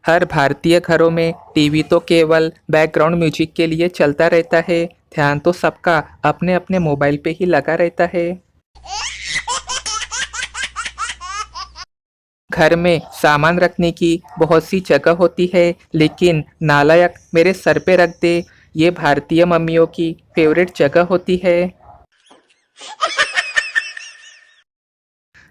हर भारतीय घरों में टीवी तो केवल बैकग्राउंड म्यूजिक के लिए चलता रहता है। ध्यान तो सबका अपने अपने मोबाइल पे ही लगा रहता है। घर में सामान रखने की बहुत सी जगह होती है, लेकिन नालायक मेरे सर पे रख दे, ये भारतीय मम्मियों की फेवरेट जगह होती है।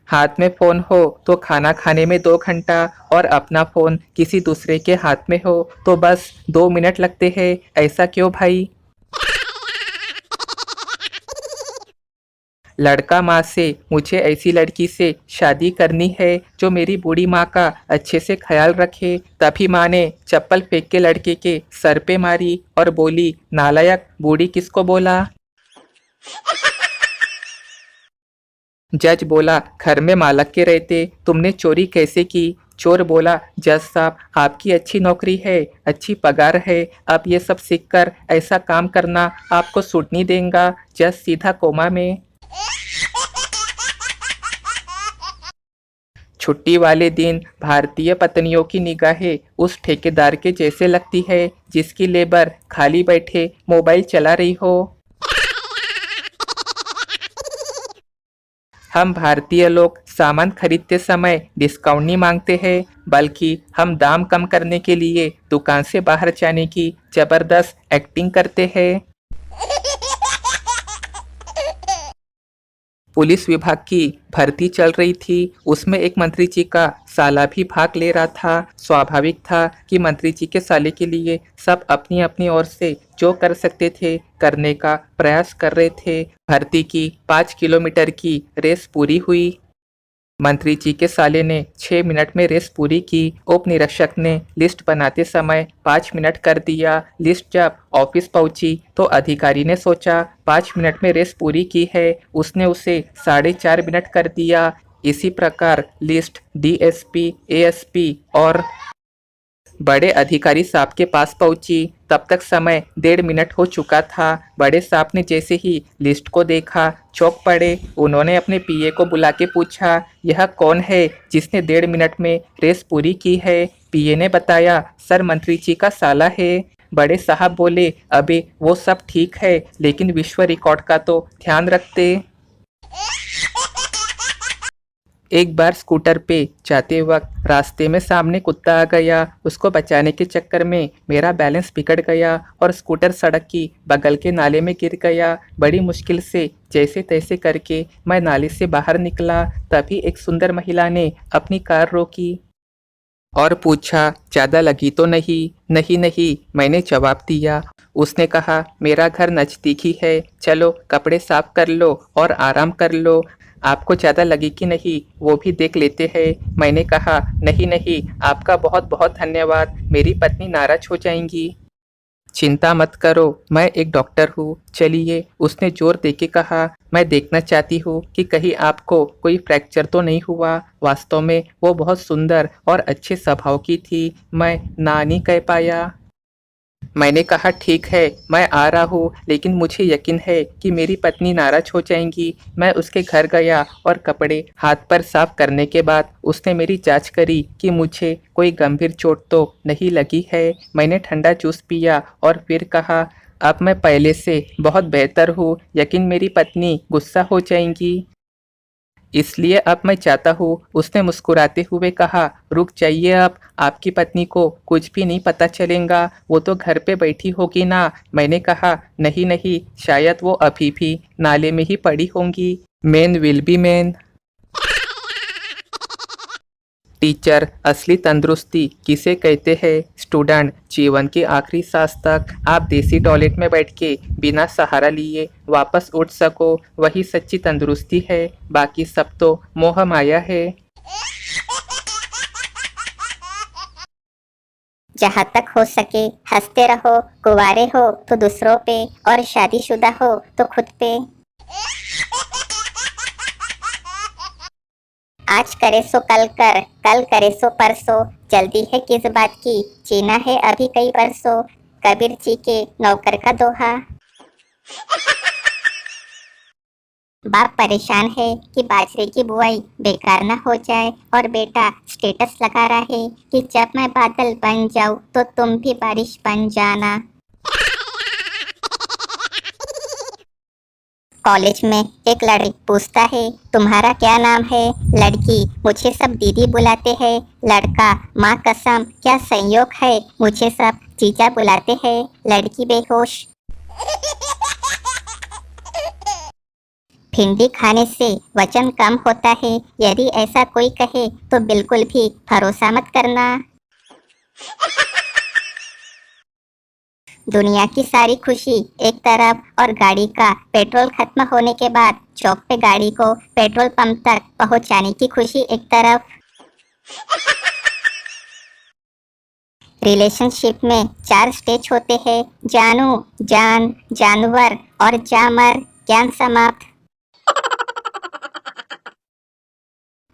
हाथ में फोन हो तो खाना खाने में 2 घंटा, और अपना फोन किसी दूसरे के हाथ में हो तो बस 2 मिनट लगते हैं। ऐसा क्यों भाई? लड़का माँ से मुझे ऐसी लड़की से शादी करनी है जो मेरी बूढ़ी माँ का अच्छे से ख्याल रखे। तभी माँ ने चप्पल फेंक के लड़के के सर पे मारी और बोली, नालायक, बूढ़ी किसको बोला? जज बोला, घर में मालक के रहते तुमने चोरी कैसे की? चोर बोला, जज साहब, आपकी अच्छी नौकरी है, अच्छी पगार है, अब ये सब सीखकर ऐसा काम करना आपको सूट नहीं देगा। जज सीधा कोमा में। छुट्टी वाले दिन भारतीय पत्नियों की निगाहें उस ठेकेदार के जैसे लगती है जिसकी लेबर खाली बैठे मोबाइल चला रही हो। हम भारतीय लोग सामान खरीदते समय डिस्काउंट नहीं मांगते हैं, बल्कि हम दाम कम करने के लिए दुकान से बाहर जाने की जबरदस्त एक्टिंग करते हैं। पुलिस विभाग की भर्ती चल रही थी, उसमें एक मंत्री जी का साला भी भाग ले रहा था। स्वाभाविक था कि मंत्री जी के साले के लिए सब अपनी अपनी ओर से जो कर सकते थे करने का प्रयास कर रहे थे। भर्ती की 5 किलोमीटर की रेस पूरी हुई। मंत्री जी के साले ने 6 मिनट में रेस पूरी की। उप निरीक्षक ने लिस्ट बनाते समय 5 मिनट कर दिया। लिस्ट जब ऑफिस पहुंची तो अधिकारी ने सोचा 5 मिनट में रेस पूरी की है, उसने उसे 4.5 मिनट कर दिया। इसी प्रकार लिस्ट डीएसपी, एएसपी और बड़े अधिकारी साहब के पास पहुंची। तब तक समय 1.5 मिनट हो चुका था। बड़े साहब ने जैसे ही लिस्ट को देखा चौंक पड़े। उन्होंने अपने पीए को बुला के पूछा, यह कौन है जिसने 1.5 मिनट में रेस पूरी की है? पीए ने बताया, सर, मंत्री जी का साला है। बड़े साहब बोले, अबे वो सब ठीक है, लेकिन विश्व रिकॉर्ड का तो ध्यान रखते। एक बार स्कूटर पे जाते वक्त रास्ते में सामने कुत्ता आ गया। उसको बचाने के चक्कर में मेरा बैलेंस बिगड़ गया और स्कूटर सड़क की बगल के नाले में गिर गया। बड़ी मुश्किल से जैसे तैसे करके मैं नाले से बाहर निकला। तभी एक सुंदर महिला ने अपनी कार रोकी और पूछा, ज़्यादा लगी तो नहीं? नहीं नहीं, मैंने जवाब दिया। उसने कहा, मेरा घर नज़दीक ही है, चलो कपड़े साफ कर लो और आराम कर लो। आपको ज़्यादा लगी कि नहीं वो भी देख लेते हैं। मैंने कहा, नहीं नहीं, आपका बहुत बहुत धन्यवाद, मेरी पत्नी नाराज हो जाएंगी। चिंता मत करो, मैं एक डॉक्टर हूँ, चलिए। उसने जोर देके कहा, मैं देखना चाहती हूँ कि कहीं आपको कोई फ्रैक्चर तो नहीं हुआ। वास्तव में वो बहुत सुंदर और अच्छे स्वभाव की थी। मैं ना नहीं कह पाया। मैंने कहा, ठीक है, मैं आ रहा हूँ, लेकिन मुझे यकीन है कि मेरी पत्नी नाराज हो जाएंगी। मैं उसके घर गया और कपड़े हाथ पर साफ करने के बाद उसने मेरी जांच करी कि मुझे कोई गंभीर चोट तो नहीं लगी है। मैंने ठंडा जूस पिया और फिर कहा, अब मैं पहले से बहुत बेहतर हूँ, यकीन मेरी पत्नी गुस्सा हो जाएंगी। इसलिए अब मैं चाहता हूँ। उसने मुस्कुराते हुए कहा, रुक जाइए, अब आपकी पत्नी को कुछ भी नहीं पता चलेगा, वो तो घर पे बैठी होगी ना। मैंने कहा, नहीं नहीं, शायद वो अभी भी नाले में ही पड़ी होंगी। Man will be man. Teacher, असली तंदुरुस्ती किसे कहते हैं? स्टूडेंट, जीवन के आखिरी सांस तक आप देसी टॉयलेट में बैठ के बिना सहारा लिए वापस उठ सको, वही सच्ची तंदुरुस्ती है। बाकी सब तो मोह माया है। जहाँ तक हो सके हंसते रहो। कुंवारे हो तो दूसरों पे और शादीशुदा हो तो खुद पे। आज करे सो कल कर, कल करे सो परसों। जल्दी है किस बात की, जीना है अभी कई बरसों। कबीर जी के नौकर का दोहा। बाप परेशान है कि बाजरे की बुआई बेकार न हो जाए और बेटा स्टेटस लगा रहा है कि जब मैं बादल बन जाऊं तो तुम भी बारिश बन जाना। कॉलेज में एक लड़की पूछता है तुम्हारा क्या नाम है। लड़की मुझे सब दीदी बुलाते हैं। लड़का माँ कसम क्या संयोग है मुझे सब जीजा बुलाते हैं। लड़की बेहोश। भिंडी खाने से वजन कम होता है। यदि ऐसा कोई कहे तो बिल्कुल भी भरोसा मत करना। दुनिया की सारी खुशी एक तरफ और गाड़ी का पेट्रोल खत्म होने के बाद चौक पे गाड़ी को पेट्रोल पंप तक पहुंचाने की खुशी एक तरफ। रिलेशनशिप में 4 स्टेज होते हैं, जानू, जान, जानवर और जामर। ज्ञान समाप्त।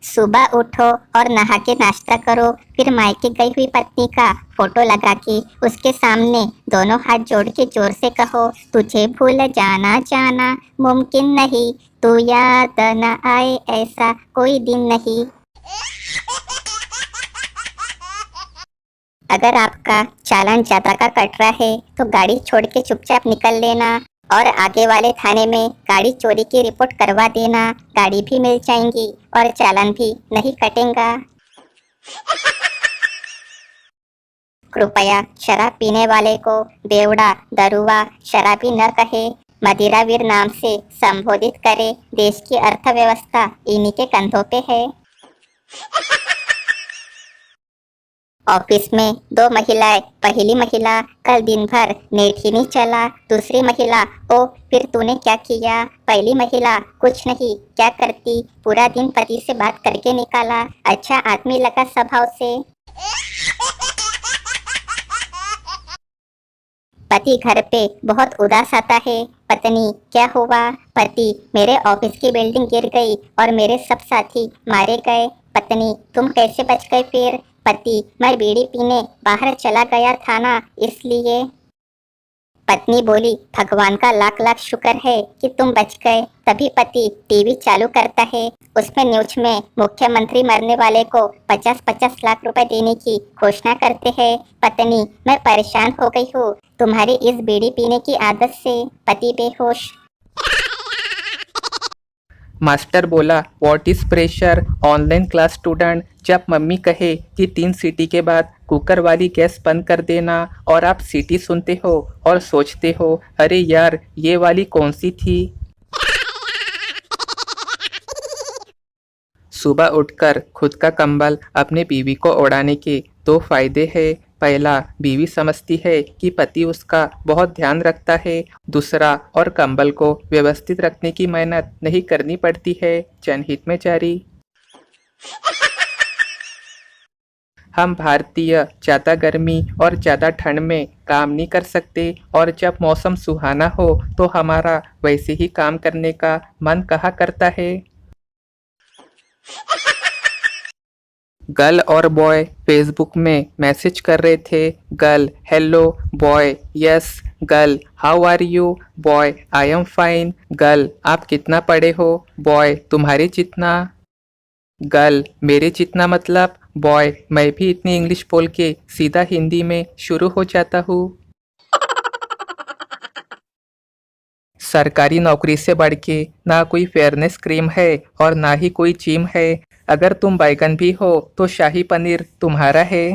सुबह उठो और नहा के नाश्ता करो, फिर मायके गई हुई पत्नी का फोटो लगा के उसके सामने दोनों हाथ जोड़ के जोर से कहो तुझे भूल जाना जाना मुमकिन नहीं, तू याद न आए ऐसा कोई दिन नहीं। अगर आपका चालान ज्यादा का कट रहा है तो गाड़ी छोड़ के चुपचाप निकल लेना और आगे वाले थाने में गाड़ी चोरी की रिपोर्ट करवा देना। गाड़ी भी मिल जाएंगी और चालान भी नहीं कटेगा। कृपया शराब पीने वाले को बेवड़ा, दरुआ, शराबी न कहे, मदिरावीर नाम से संबोधित करे। देश की अर्थव्यवस्था इन्हीं के कंधों पे है। ऑफिस में 2 महिलाएं। पहली महिला कल दिन भर नेट ही नहीं चला। दूसरी महिला ओ फिर तूने क्या किया। पहली महिला कुछ नहीं, क्या करती, पूरा दिन पति से बात करके निकाला। अच्छा आदमी लगा स्वभाव से। पति घर पे बहुत उदास आता है। पत्नी क्या हुआ। पति मेरे ऑफिस की बिल्डिंग गिर गई और मेरे सब साथी मारे गए। पत्नी तुम कैसे बच गए फिर। पति मैं बीड़ी पीने बाहर चला गया था ना इसलिए। पत्नी बोली भगवान का लाख लाख शुक्र है कि तुम बच गए। तभी पति टीवी चालू करता है। उसमें न्यूज में मुख्यमंत्री मरने वाले को 50-50 लाख रुपए देने की घोषणा करते हैं। पत्नी मैं परेशान हो गई हूँ तुम्हारी इस बीड़ी पीने की आदत से। पति बेहोश। मास्टर बोला what is pressure. Online class student जब मम्मी कहे कि 3 सीटी के बाद कुकर वाली गैस बंद कर देना और आप सीटी सुनते हो और सोचते हो अरे यार ये वाली कौन सी थी। सुबह उठकर खुद का कंबल अपने बीवी को ओढ़ाने के 2 फायदे हैं। पहला, बीवी समझती है कि पति उसका बहुत ध्यान रखता है। दूसरा, और कंबल को व्यवस्थित रखने की मेहनत नहीं करनी पड़ती है। जनहित में जारी। हम भारतीय ज़्यादा गर्मी और ज़्यादा ठंड में काम नहीं कर सकते और जब मौसम सुहाना हो तो हमारा वैसे ही काम करने का मन कहा करता है। गर्ल और बॉय फेसबुक में मैसेज कर रहे थे। Girl hello, boy yes. Girl how are you, boy I am fine. Girl आप कितना पढ़े हो, बॉय तुम्हारे जितना। गर्ल मेरे जितना मतलब, बॉय मैं भी इतनी इंग्लिश बोल के सीधा हिंदी में शुरू हो जाता हूँ। सरकारी नौकरी से बढ़ के ना कोई फेयरनेस क्रीम है और ना ही कोई जिम है। अगर तुम बैगन भी हो तो शाही पनीर तुम्हारा है।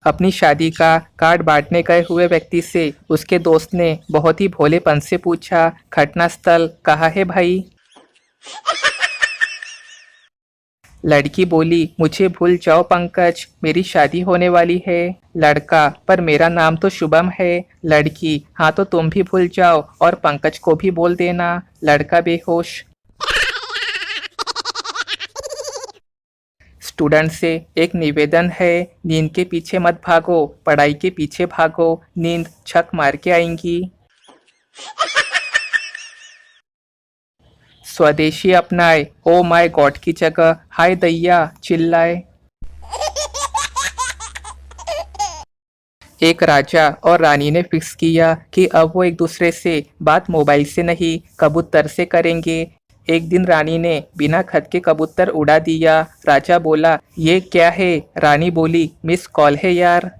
अपनी शादी का कार्ड बांटने गए हुए व्यक्ति से उसके दोस्त ने बहुत ही भोलेपन से पूछा घटनास्थल कहाँ है भाई। लड़की बोली मुझे भूल जाओ पंकज, मेरी शादी होने वाली है। लड़का पर मेरा नाम तो शुभम है। लड़की हाँ तो तुम भी भूल जाओ और पंकज को भी बोल देना। लड़का बेहोश। स्टूडेंट से एक निवेदन है, नींद के पीछे मत भागो, पढ़ाई के पीछे भागो, नींद छक मार के आएंगी। स्वदेशी अपनाए, ओ माय गॉड की जगह हाय दैया चिल्लाए। एक राजा और रानी ने फिक्स किया कि अब वो एक दूसरे से बात मोबाइल से नहीं कबूतर से करेंगे। एक दिन रानी ने बिना खत के कबूतर उड़ा दिया। राजा बोला, ये क्या है? रानी बोली, मिस कॉल है यार।